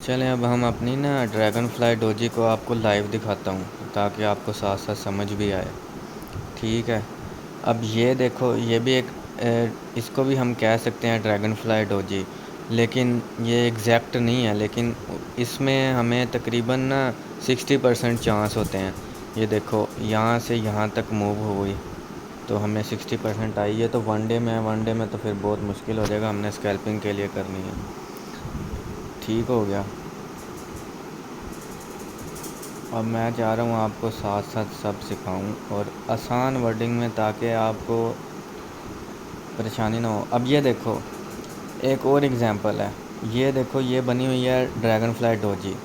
चलें अब हम अपनी ना ड्रैगन फ्लाई डोजी को आपको लाइव दिखाता हूँ ताकि आपको साथ साथ समझ भी आए। ठीक है। अब ये देखो, ये भी एक इसको भी हम कह सकते हैं ड्रैगन फ्लाई डोजी, लेकिन ये एग्जैक्ट नहीं है। लेकिन इसमें हमें तकरीबन ना 60% चांस होते हैं। ये देखो, यहाँ से यहाँ तक मूव हुई तो हमें 60% आई है। तो वनडे में तो फिर बहुत मुश्किल हो जाएगा, हमने स्कैल्पिंग के लिए करनी है। ठीक हो गया। अब मैं चाह रहा हूँ आपको साथ साथ सब सिखाऊं और आसान वर्डिंग में, ताकि आपको परेशानी ना हो। अब ये देखो, एक और एग्ज़ाम्पल है। ये देखो, ये बनी हुई है ड्रैगन फ्लाई डोजी।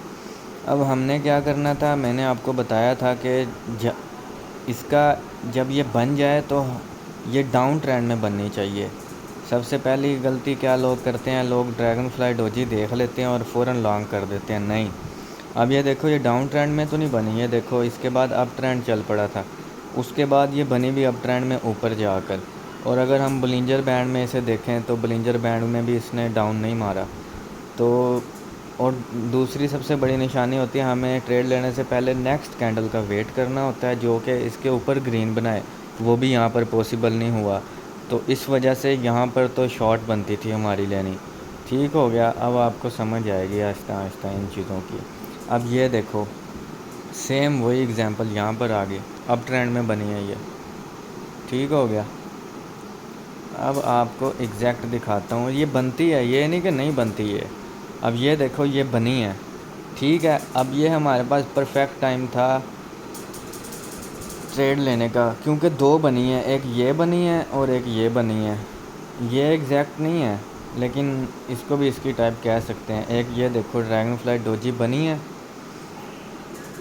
अब हमने क्या करना था, मैंने आपको बताया था कि इसका जब ये बन जाए तो ये डाउन ट्रेंड में बननी चाहिए। सबसे पहली गलती क्या लोग करते हैं, लोग ड्रैगन फ्लाई डोजी देख लेते हैं और फ़ौरन लॉन्ग कर देते हैं। नहीं, अब ये देखो, ये डाउन ट्रेंड में तो नहीं बनी। ये देखो, इसके बाद अप ट्रेंड चल पड़ा था, उसके बाद ये बनी भी अप ट्रेंड में ऊपर जाकर। और अगर हम बलिंजर बैंड में इसे देखें तो बलिंजर बैंड में भी इसने डाउन नहीं मारा। तो और दूसरी सबसे बड़ी निशानी होती है, हमें ट्रेड लेने से पहले नेक्स्ट कैंडल का वेट करना होता है जो कि इसके ऊपर ग्रीन बनाए। वो भी यहाँ पर पॉसिबल नहीं हुआ, तो इस वजह से यहाँ पर तो शॉर्ट बनती थी हमारी लेनी। ठीक हो गया। अब आपको समझ आएगी आहिस्ता आहिस्ता इन चीज़ों की। अब ये देखो, सेम वही एग्जांपल यहाँ पर आ गई, अब ट्रेंड में बनी है ये। ठीक हो गया। अब आपको एग्जैक्ट दिखाता हूँ, ये बनती है, ये नहीं कि नहीं बनती है। अब ये देखो, ये बनी है। ठीक है। अब ये हमारे पास परफेक्ट टाइम था ट्रेड लेने का, क्योंकि दो बनी है, एक ये बनी है और एक ये बनी है। ये एग्जैक्ट नहीं है, लेकिन इसको भी इसकी टाइप कह सकते हैं। एक ये देखो, ड्रैगन फ्लाई डोजी बनी है,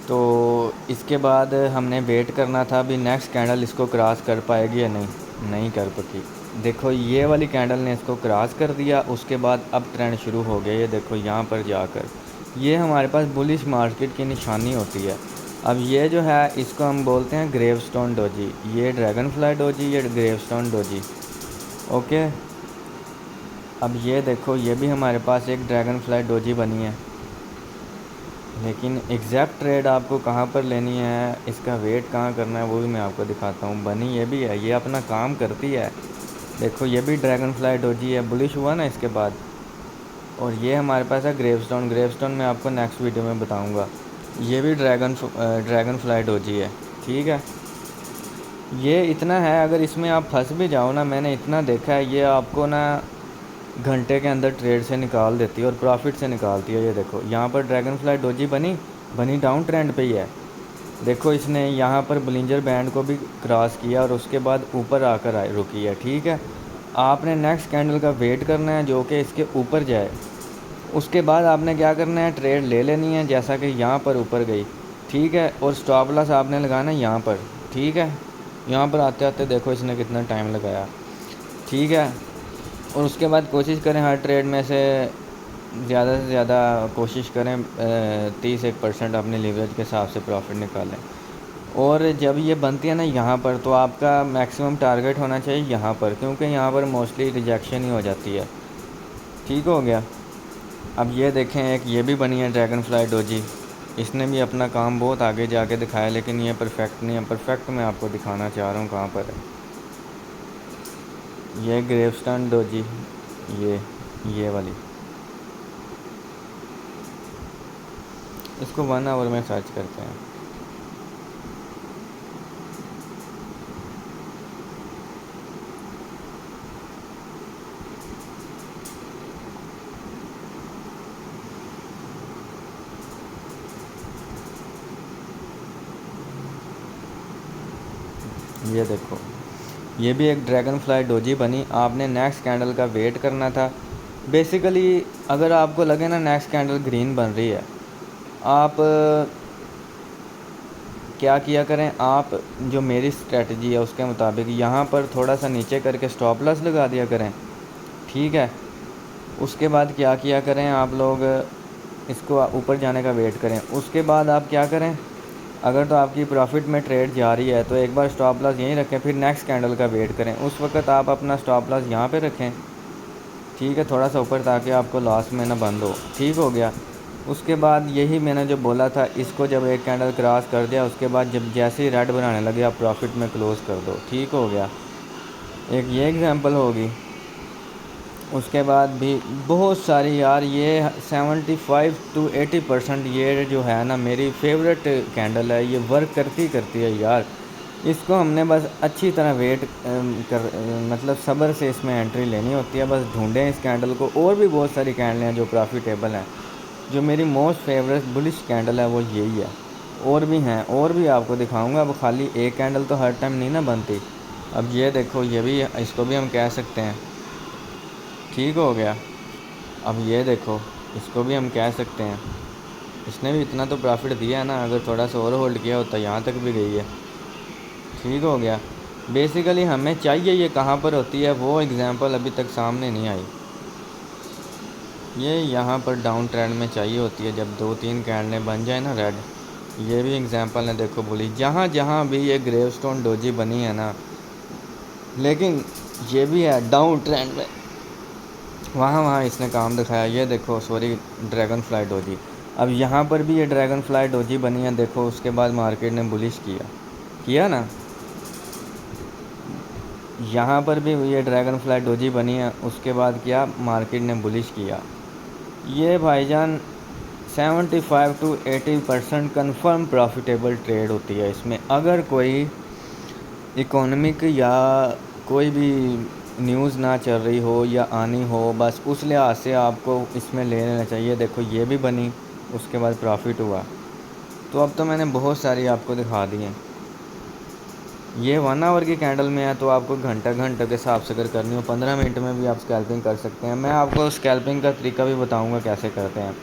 तो इसके बाद हमने वेट करना था अभी नेक्स्ट कैंडल इसको क्रॉस कर पाएगी या नहीं। नहीं कर पाती। देखो, ये वाली कैंडल ने इसको क्रॉस कर दिया, उसके बाद अब ट्रेंड शुरू हो गया। ये देखो, यहाँ पर जाकर ये हमारे पास बुलिश मार्केट की निशानी होती है। अब ये जो है, इसको हम बोलते हैं ग्रेवस्टोन डोजी। ये ड्रैगन फ्लाई डोजी, ये ग्रेवस्टोन डोजी। ओके। अब ये देखो, ये भी हमारे पास एक ड्रैगन फ्लाई डोजी बनी है, लेकिन एग्जैक्ट ट्रेड आपको कहाँ पर लेनी है, इसका वेट कहाँ करना है, वो भी मैं आपको दिखाता हूँ। बनी ये भी है, ये अपना काम करती है। देखो, ये भी ड्रैगन फ्लाई डोजी है, बुलिश हुआ ना इसके बाद। और ये हमारे पास है ग्रेवस्टोन। ग्रेवस्टोन मैं आपको नेक्स्ट वीडियो में बताऊँगा। ये भी ड्रैगन फ्लाई डोजी है। ठीक है। ये इतना है, अगर इसमें आप फंस भी जाओ ना, मैंने इतना देखा है, ये आपको ना घंटे के अंदर ट्रेड से निकाल देती है और प्रॉफिट से निकालती है। ये देखो, यहाँ पर ड्रैगन फ्लाई डोजी बनी बनी डाउन ट्रेंड पे ही है। देखो, इसने यहाँ पर बलिंजर बैंड को भी क्रॉस किया और उसके बाद ऊपर आकर रुकी है। ठीक है। आपने नेक्स्ट कैंडल का वेट करना है जो कि इसके ऊपर जाए। उसके बाद आपने क्या करना है, ट्रेड ले लेनी है, जैसा कि यहाँ पर ऊपर गई। ठीक है। और स्टॉप लॉस आपने लगाना है यहाँ पर। ठीक है। यहाँ पर आते आते देखो इसने कितना टाइम लगाया। ठीक है। और उसके बाद कोशिश करें हर ट्रेड में से ज़्यादा कोशिश करें 30% अपने लीवरेज के हिसाब से प्रॉफिट निकालें। और जब ये बनती है ना यहाँ पर, तो आपका मैक्सिमम टारगेट होना चाहिए यहाँ पर, क्योंकि यहाँ पर मोस्टली रिजेक्शन ही हो जाती है। ठीक हो गया। अब ये देखें, एक ये भी बनी है ड्रैगन फ्लाई डोजी। इसने भी अपना काम बहुत आगे जाके दिखाया, लेकिन ये परफेक्ट नहीं है। परफेक्ट मैं आपको दिखाना चाह रहा हूँ कहाँ पर है। ये ग्रेवस्टोन डोजी, ये वाली। इसको 1 आवर में सर्च करते हैं। ये देखो, ये भी एक ड्रैगन फ्लाई डोजी बनी। आपने नेक्स्ट कैंडल का वेट करना था। बेसिकली अगर आपको लगे ना नेक्स्ट कैंडल ग्रीन बन रही है, आप क्या किया करें, आप जो मेरी स्ट्रेटजी है उसके मुताबिक यहाँ पर थोड़ा सा नीचे करके स्टॉप लॉस लगा दिया करें। ठीक है। उसके बाद क्या किया करें, आप लोग इसको ऊपर जाने का वेट करें। उसके बाद आप क्या करें, अगर तो आपकी प्रॉफिट में ट्रेड जा रही है तो एक बार स्टॉप लॉस यहीं रखें, फिर नेक्स्ट कैंडल का वेट करें। उस वक्त आप अपना स्टॉप लॉस यहाँ पे रखें। ठीक है, थोड़ा सा ऊपर, ताकि आपको लॉस में ना बंद हो। ठीक हो गया। उसके बाद यही मैंने जो बोला था, इसको जब एक कैंडल क्रॉस कर दिया उसके बाद जब जैसे ही रेड बनाने लगे आप प्रॉफिट में क्लोज़ कर दो, ठीक हो गया। एक ये एग्ज़ाम्पल होगी। उसके बाद भी बहुत सारी यार, ये 75 to 80% ये जो है ना मेरी फेवरेट कैंडल है, ये वर्क करती है यार। इसको हमने बस अच्छी तरह मतलब सब्र से इसमें एंट्री लेनी होती है, बस ढूंढें इस कैंडल को। और भी बहुत सारी कैंडल हैं जो प्रॉफिटेबल हैं, जो मेरी मोस्ट फेवरेट बुलिश कैंडल है वो यही है। और भी हैं, और भी आपको दिखाऊंगा। अब खाली एक कैंडल तो हर टाइम नहीं ना बनती। अब ये देखो, ये भी, इसको भी हम कह सकते हैं, ठीक हो गया। अब ये देखो, इसको भी हम कह सकते हैं। इसने भी इतना तो प्रॉफिट दिया है ना, अगर थोड़ा सा और होल्ड किया होता यहाँ तक भी गई है, ठीक हो गया। बेसिकली हमें चाहिए ये कहाँ पर होती है वो एग्ज़ाम्पल अभी तक सामने नहीं आई। ये यहाँ पर डाउन ट्रेंड में चाहिए होती है, जब 2-3 कैंडलें बन जाए ना रेड। ये भी एग्ज़ाम्पल है, देखो बोली जहाँ जहाँ भी ये ग्रेवस्टोन डोजी बनी है ना, लेकिन ये भी है डाउन ट्रेंड में, वहाँ वहाँ इसने काम दिखाया। ये देखो, सॉरी, ड्रैगन फ्लाई डोजी। अब यहाँ पर भी ये ड्रैगन फ्लाई डोजी बनी है, देखो उसके बाद मार्केट ने बुलिश किया ना। यहाँ पर भी ये ड्रैगन फ्लाई डोजी बनी है, उसके बाद क्या, मार्केट ने बुलिश किया। ये भाईजान 75 to 80% कन्फर्म प्रॉफिटेबल ट्रेड होती है इसमें। अगर कोई इकोनॉमिक या कोई भी न्यूज़ ना चल रही हो या आनी हो, बस उस लिहाज से आपको इसमें ले लेना चाहिए। देखो ये भी बनी, उसके बाद प्रॉफिट हुआ। तो अब तो मैंने बहुत सारी आपको दिखा दी हैं। ये 1 आवर की कैंडल में है, तो आपको घंटा के हिसाब से अगर करनी हो 15 मिनट में भी आप स्कैल्पिंग कर सकते हैं। मैं आपको स्कैल्पिंग का तरीका भी बताऊंगा कैसे करते हैं।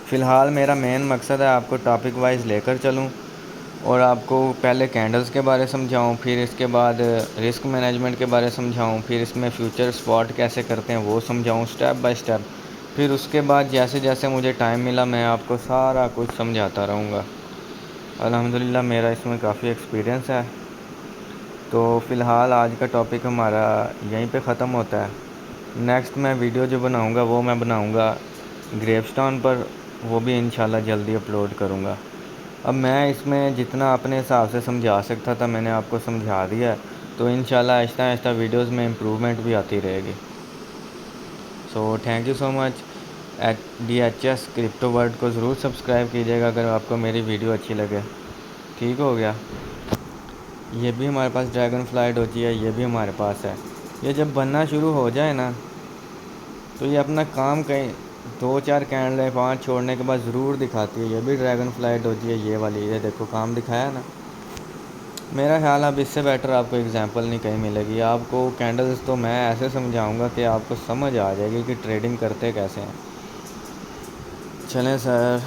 फ़िलहाल मेरा मेन मकसद है आपको टॉपिक वाइज लेकर चलूं और आपको पहले कैंडल्स के बारे समझाऊं, फिर इसके बाद रिस्क मैनेजमेंट के बारे समझाऊं, फिर इसमें फ्यूचर स्पॉट कैसे करते हैं वो समझाऊं स्टेप बाय स्टेप। फिर उसके बाद जैसे जैसे मुझे टाइम मिला मैं आपको सारा कुछ समझाता रहूँगा। अल्हम्दुलिल्लाह मेरा इसमें काफ़ी एक्सपीरियंस है। तो फ़िलहाल आज का टॉपिक हमारा यहीं पे ख़त्म होता है। नेक्स्ट मैं वीडियो जो बनाऊंगा वो मैं बनाऊंगा ग्रेवस्टोन पर, वो भी इंशाल्लाह जल्दी अपलोड करूंगा। अब मैं इसमें जितना अपने हिसाब से समझा सकता था मैंने आपको समझा दिया है, तो इंशाल्लाह आहिस्ता आहिस्ता वीडियोस में इम्प्रूवमेंट भी आती रहेगी। So thank you so much. DHS crypto world को ज़रूर सब्सक्राइब कीजिएगा अगर आपको मेरी वीडियो अच्छी लगे, ठीक हो गया। ये भी हमारे पास ड्रैगन फ्लाई डोजी है, ये भी हमारे पास है। ये जब बनना शुरू हो जाए ना, तो ये अपना काम कहीं 2-4 कैंडलें 5 छोड़ने के बाद ज़रूर दिखाती है। ये भी ड्रैगन फ्लाई डोजी है, ये वाली, ये देखो काम दिखाया ना। मेरा ख्याल अब इससे बेटर आपको एग्जांपल नहीं कहीं मिलेगी। आपको कैंडल्स तो मैं ऐसे समझाऊंगा कि आपको समझ आ जाएगी कि ट्रेडिंग करते कैसे हैं। चलें सर,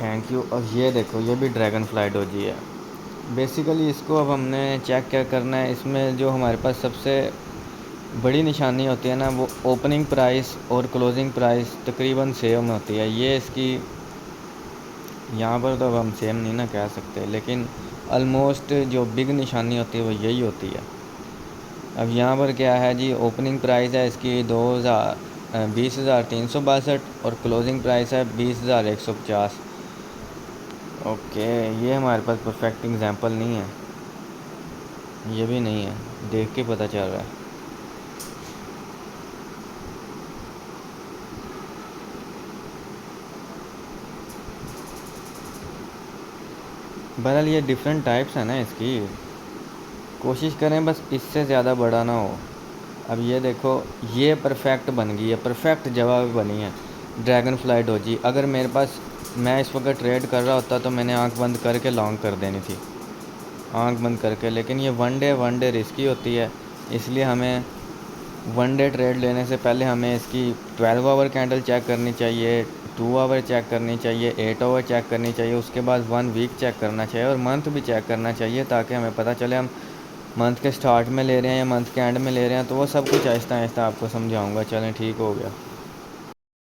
थैंक यू। और ये देखो, ये भी ड्रैगन फ्लाई डोजी है। बेसिकली इसको अब हमने चेक क्या करना है, इसमें जो हमारे पास सबसे बड़ी निशानी होती है ना, वो ओपनिंग प्राइस और क्लोजिंग प्राइस तकरीबन सेम होती है। ये इसकी यहाँ पर तो अब हम सेम नहीं ना कह सकते, लेकिन ऑलमोस्ट जो बिग निशानी होती है वो यही होती है। अब यहाँ पर क्या है जी, ओपनिंग प्राइस है इसकी 20,362 और क्लोजिंग प्राइस है 20,150। ओके, ये हमारे पास परफेक्ट एग्जांपल नहीं है, ये भी नहीं है, देख के पता चल रहा है। बहरहाल ये डिफरेंट टाइप्स है ना इसकी, कोशिश करें बस इससे ज़्यादा बड़ा ना हो। अब ये देखो, ये परफेक्ट बन गई है, परफेक्ट जगह बनी है ड्रैगन फ्लाई डोजी। अगर मेरे पास, मैं इस वक्त ट्रेड कर रहा होता तो मैंने आंख बंद करके लॉन्ग कर देनी थी, आंख बंद करके। लेकिन ये वन डे रिस्की होती है, इसलिए हमें वन डे ट्रेड लेने से पहले हमें इसकी 12 आवर कैंडल चेक करनी चाहिए, 2 आवर चेक करनी चाहिए, 8 आवर चेक करनी चाहिए, उसके बाद 1 वीक चेक करना चाहिए और मंथ भी चेक करना चाहिए, ताकि हमें पता चले हम मंथ के स्टार्ट में ले रहे हैं या मंथ के एंड में ले रहे हैं। तो वो सब कुछ आहिस्ता आहिस्ता आपको समझाऊंगा। चलें, ठीक हो गया।